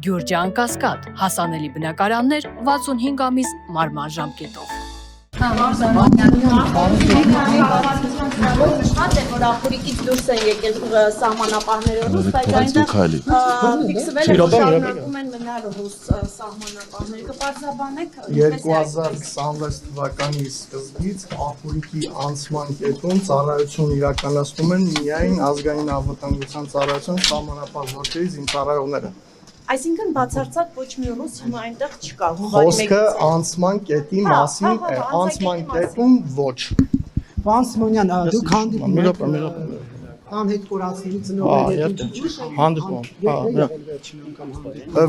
Գյուրջան Կասկադ, հասանելի բնակարաններ 65 ամիս մարման ժամկետով։ Որ ապուրիկից դուրս են եկել սահմանապահներով, բայց այնտեղ ֆիքսվել է, որ շարունակում են մնալ ռուս սահմանապահները, կպարզաբանեք 2026 թվականի սկզբից ապուրիկի անցման կետում ծառայություն իրականացնում են միայն ազգային անվտանգության ծառայության սահմանապահ զորքերի զինծառայողները։ Այսինքն բացարձակ ոչ մի ռուս հիմա այնտեղ չկա։ Խոսքը անցման կետի մասին է, անցման կետում ոչ։ Պարոն Սիմոնյան, դուք հանդիպում եք անհետ կորածների ծնողների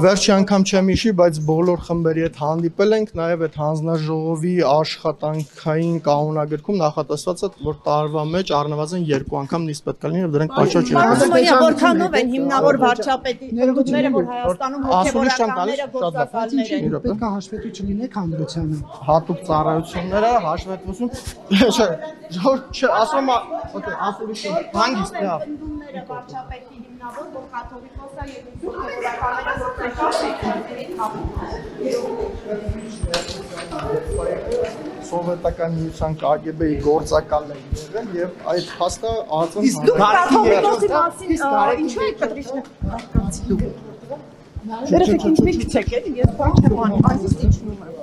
Վերջի անգամ չեմ հիշի, բայց բոլոր խմբերի հետ հանդիպել ենք, նաև այդ հանձնաժողովի աշխատանքային կանոնագրքում նախատեսված է, որ տարվա մեջ առնվազն 2 անգամ նիստ պետք է լինի, եւ դրանք պատշաճ իրականացվում։ Որքանով են հիմնավոր վարչապետի ընտրությունները, որ Հայաստանում հոգեվորականները գործակալներ են։ պետք է հաշվետու չլինեք հանրությանը։ Հատուկ ծառայությունները հաշվետվություն ասում եմ, օքեյ, ասում եմ, հանգիստ է։ Ընդդիմները վարչապետի հիմնավոր, որ կաթողիկոս է եւ հոգեվորականները գործակալներ։ Սովետական միության KGB-ի գործակալներ եղել եւ այդ փաստը ԱԾ-ն Իսկ դուք կաթողիկոսի մասին ինչու եք կտրիշներ Երեխեք ինչ մի գցեք էլի, ես բան չեմ անում, այսինքն իջնում եմ։